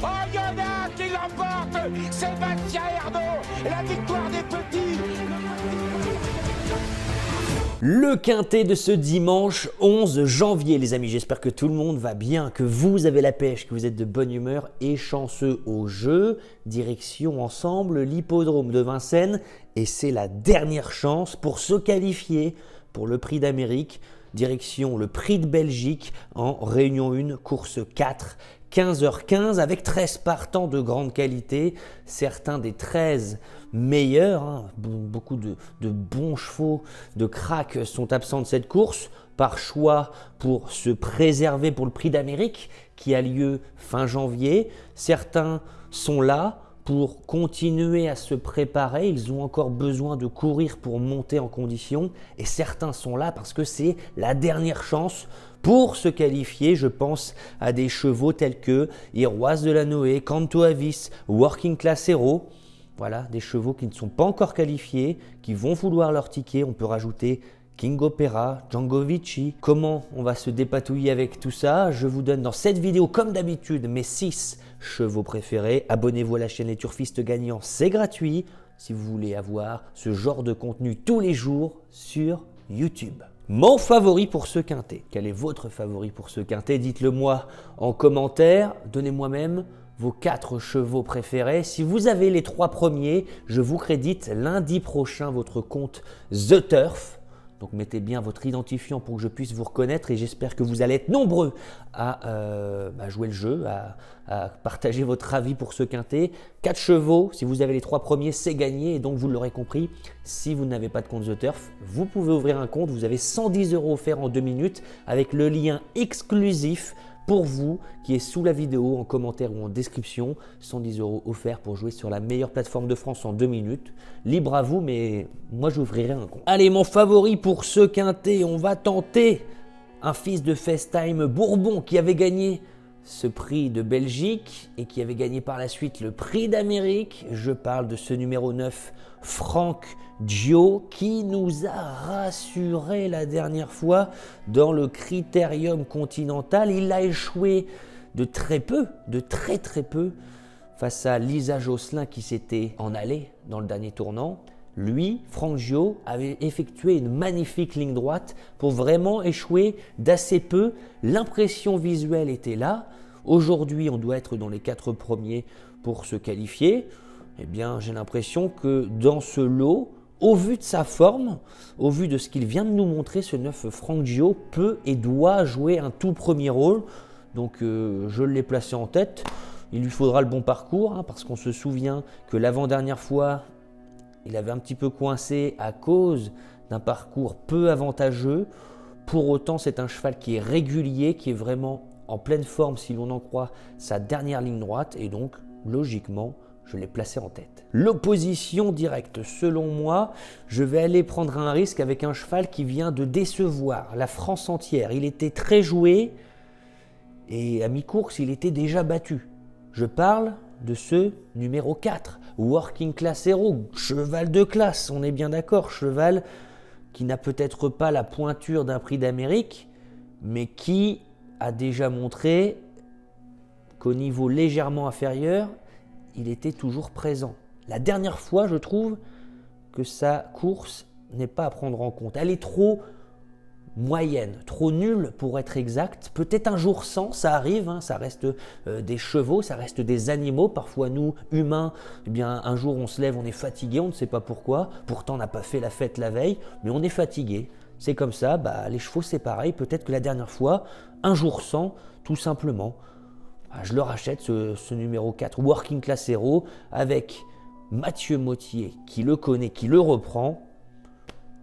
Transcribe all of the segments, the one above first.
Oh, il y en a qui l'emporte. Sébastien Ernaud, la victoire des petits. Le quintet de ce dimanche 11 janvier, les amis. J'espère que tout le monde va bien, que vous avez la pêche, que vous êtes de bonne humeur et chanceux au jeu. Direction ensemble l'hippodrome de Vincennes et c'est la dernière chance pour se qualifier pour le prix d'Amérique. Direction le prix de Belgique en Réunion 1, course 4. 15h15 avec 13 partants de grande qualité, certains des 13 meilleurs, beaucoup de bons chevaux, de cracks sont absents de cette course par choix pour se préserver pour le prix d'Amérique qui a lieu fin janvier. Certains sont là pour continuer à se préparer, ils ont encore besoin de courir pour monter en condition et certains sont là parce que c'est la dernière chance pour se qualifier. Je pense à des chevaux tels que Iroise de la Noé, Canto Avis, Working Class Hero. Voilà, des chevaux qui ne sont pas encore qualifiés, qui vont vouloir leur ticket. On peut rajouter King Opera, Django Vici. Comment on va se dépatouiller avec tout ça? Je vous donne dans cette vidéo, comme d'habitude, mes 6 chevaux préférés. Abonnez-vous à la chaîne Les Turfistes Gagnants, c'est gratuit si vous voulez avoir ce genre de contenu tous les jours sur YouTube. Mon favori pour ce quintet. Quel est votre favori pour ce quintet? Dites-le moi en commentaire. Donnez-moi même vos 4 chevaux préférés. Si vous avez les 3 premiers, je vous crédite lundi prochain votre compte The Turf. Donc mettez bien votre identifiant pour que je puisse vous reconnaître et j'espère que vous allez être nombreux à jouer le jeu, à partager votre avis pour ce quintet. 4 chevaux, si vous avez les 3 premiers, c'est gagné et donc vous l'aurez compris, si vous n'avez pas de compte The Turf, vous pouvez ouvrir un compte, vous avez 110 € offerts en 2 minutes avec le lien exclusif pour vous qui est sous la vidéo, en commentaire ou en description. 110 € offerts pour jouer sur la meilleure plateforme de France en 2 minutes. Libre à vous, mais moi j'ouvrirai un compte. Allez, mon favori pour ce quintet, on va tenter un fils de FaceTime Bourbon qui avait gagné ce prix de Belgique et qui avait gagné par la suite le prix d'Amérique. Je parle de ce numéro 9, Franck Gio, qui nous a rassuré la dernière fois dans le Critérium Continental. Il a échoué de très peu, de très peu, face à Lisa Josselin qui s'était en allée dans le dernier tournant. Lui, Franck Gio, avait effectué une magnifique ligne droite pour vraiment échouer d'assez peu. L'impression visuelle était là. Aujourd'hui, on doit être dans les 4 premiers pour se qualifier. Eh bien, j'ai l'impression que dans ce lot, au vu de sa forme, au vu de ce qu'il vient de nous montrer, ce 9 Franck Gio peut et doit jouer un tout premier rôle. Donc, je l'ai placé en tête. Il lui faudra le bon parcours, parce qu'on se souvient que l'avant-dernière fois, il avait un petit peu coincé à cause d'un parcours peu avantageux. Pour autant, c'est un cheval qui est régulier, qui est vraiment en pleine forme si l'on en croit sa dernière ligne droite. Et donc, logiquement, je l'ai placé en tête. L'opposition directe, selon moi, je vais aller prendre un risque avec un cheval qui vient de décevoir la France entière. Il était très joué et à mi-course, il était déjà battu. Je parle de ce numéro 4, Working Class Hero, cheval de classe, on est bien d'accord, cheval qui n'a peut-être pas la pointure d'un prix d'Amérique, mais qui a déjà montré qu'au niveau légèrement inférieur, il était toujours présent. La dernière fois, je trouve que sa course n'est pas à prendre en compte. Elle est trop moyenne, trop nulle pour être exacte. Peut-être un jour sans, ça arrive, ça reste des chevaux, ça reste des animaux. Parfois nous, humains, eh bien, un jour on se lève, on est fatigué, on ne sait pas pourquoi. Pourtant on n'a pas fait la fête la veille, mais on est fatigué. C'est comme ça, les chevaux c'est pareil. Peut-être que la dernière fois, un jour sans, tout simplement. Je le rachète, ce numéro 4, Working Class Hero, avec Mathieu Mottier qui le connaît, qui le reprend.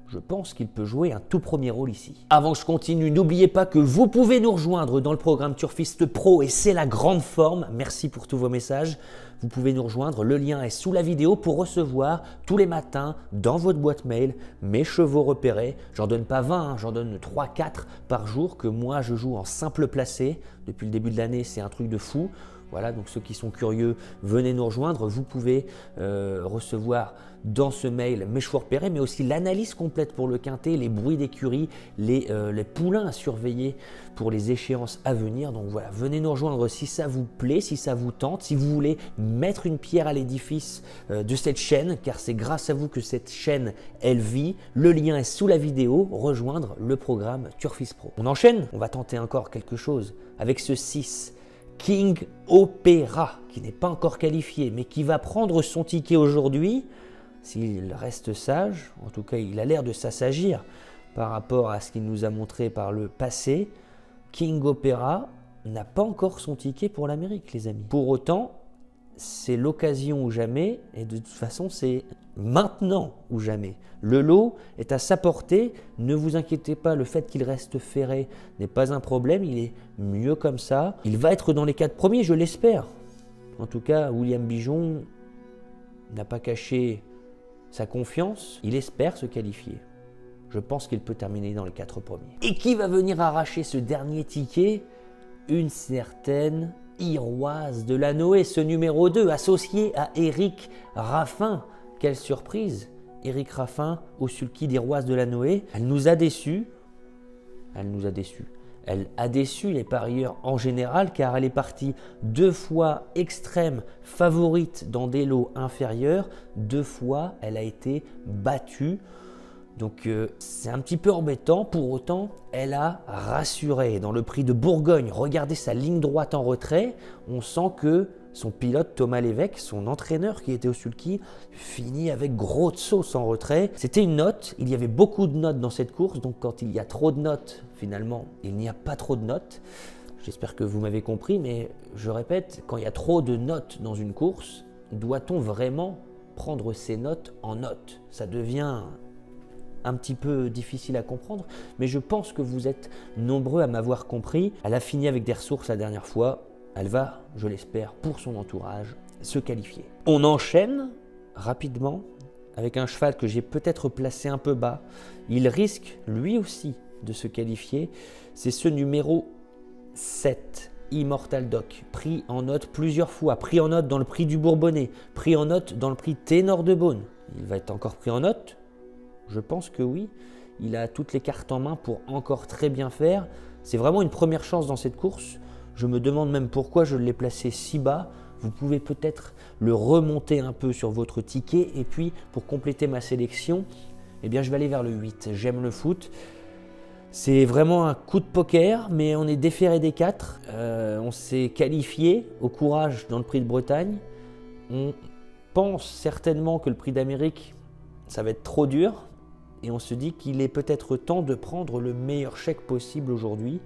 Je pense qu'il peut jouer un tout premier rôle ici. Avant que je continue, n'oubliez pas que vous pouvez nous rejoindre dans le programme Turfiste Pro et c'est la grande forme. Merci pour tous vos messages. vous pouvez nous rejoindre. Le lien est sous la vidéo pour recevoir tous les matins dans votre boîte mail mes chevaux repérés. J'en donne pas 20, hein, j'en donne 3-4 par jour que moi je joue en simple placé. Depuis le début de l'année, c'est un truc de fou. Voilà, donc ceux qui sont curieux, venez nous rejoindre. Vous pouvez recevoir dans ce mail mes chevaux repérés, mais aussi l'analyse complète pour le quintet, les bruits d'écurie, les poulains à surveiller pour les échéances à venir. Donc voilà, venez nous rejoindre si ça vous plaît, si ça vous tente, si vous voulez mettre une pierre à l'édifice de cette chaîne, car c'est grâce à vous que cette chaîne, elle vit. Le lien est sous la vidéo, rejoindre le programme Turfis Pro. On enchaîne, on va tenter encore quelque chose avec ce 6. King Opera, qui n'est pas encore qualifié, mais qui va prendre son ticket aujourd'hui, s'il reste sage. En tout cas, il a l'air de s'assagir par rapport à ce qu'il nous a montré par le passé. King Opera n'a pas encore son ticket pour l'Amérique, les amis. Pour autant, c'est l'occasion ou jamais, et de toute façon, c'est maintenant ou jamais. Le lot est à sa portée, ne vous inquiétez pas, le fait qu'il reste ferré n'est pas un problème, il est mieux comme ça. Il va être dans les 4 premiers, je l'espère. En tout cas, William Bijon n'a pas caché sa confiance, il espère se qualifier. Je pense qu'il peut terminer dans les 4 premiers. Et qui va venir arracher ce dernier ticket? Une certaine Iroise de Lanoë, ce numéro 2, associé à Éric Raffin. Quelle surprise! Éric Raffin au sulky d'Iroise de Lanoë. Elle nous a déçus. Elle a déçu les parieurs en général car elle est partie 2 fois extrême favorite dans des lots inférieurs. 2 fois, elle a été battue. Donc c'est un petit peu embêtant, pour autant elle a rassuré. Dans le prix de Bourgogne, regardez sa ligne droite en retrait, on sent que son pilote Thomas Lévesque, son entraîneur qui était au sulky, finit avec gros de sauce en retrait. C'était une note, il y avait beaucoup de notes dans cette course, donc quand il y a trop de notes, finalement il n'y a pas trop de notes. J'espère que vous m'avez compris, mais je répète, quand il y a trop de notes dans une course, doit-on vraiment prendre ces notes en notes? Ça devient un petit peu difficile à comprendre, mais je pense que vous êtes nombreux à m'avoir compris. Elle a fini avec des ressources la dernière fois. Elle va, je l'espère, pour son entourage, se qualifier. On enchaîne rapidement avec un cheval que j'ai peut-être placé un peu bas. Il risque, lui aussi, de se qualifier. C'est ce numéro 7, Immortal Doc, pris en note plusieurs fois, pris en note dans le prix du Bourbonnais, pris en note dans le prix Ténor de Beaune. Il va être encore pris en note? Je pense que oui, il a toutes les cartes en main pour encore très bien faire. C'est vraiment une première chance dans cette course. Je me demande même pourquoi je l'ai placé si bas. Vous pouvez peut-être le remonter un peu sur votre ticket. Et puis, pour compléter ma sélection, eh bien, je vais aller vers le 8. J'aime le foot. C'est vraiment un coup de poker, mais on est déféré des 4. On s'est qualifié au courage dans le prix de Bretagne. On pense certainement que le prix d'Amérique, ça va être trop dur. Et on se dit qu'il est peut-être temps de prendre le meilleur chèque possible aujourd'hui.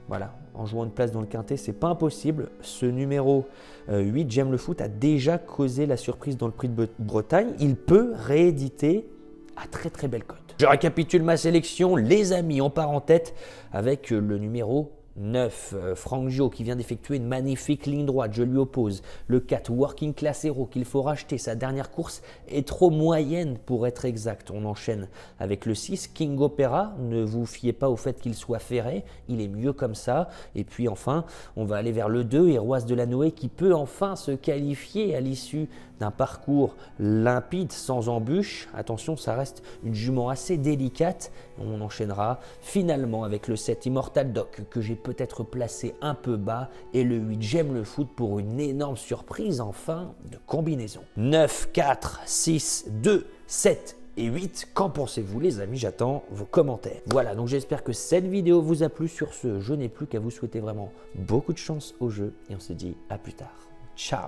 Voilà, en jouant une place dans le quintet, c'est pas impossible. Ce numéro 8, J'aime le foot, a déjà causé la surprise dans le prix de Bretagne. Il peut rééditer à très très belle cote. Je récapitule ma sélection, les amis, on part en tête avec le numéro 9, Franck Jo qui vient d'effectuer une magnifique ligne droite, je lui oppose. Le 4, Working Class Hero qu'il faut racheter, sa dernière course est trop moyenne pour être exact. On enchaîne avec le 6, King Opera, ne vous fiez pas au fait qu'il soit ferré, il est mieux comme ça. Et puis enfin, on va aller vers le 2, Iroise de Lanoë qui peut enfin se qualifier à l'issue d'un parcours limpide, sans embûche. Attention, ça reste une jument assez délicate. On enchaînera finalement avec le 7, Immortal Doc que j'ai peut-être placé un peu bas et le 8, J'aime le foot pour une énorme surprise en fin de combinaison. 9, 4, 6, 2, 7 et 8. Qu'en pensez-vous les amis? J'attends vos commentaires. Voilà, donc j'espère que cette vidéo vous a plu. Sur ce, je n'ai plus qu'à vous souhaiter vraiment beaucoup de chance au jeu et on se dit à plus tard. Ciao.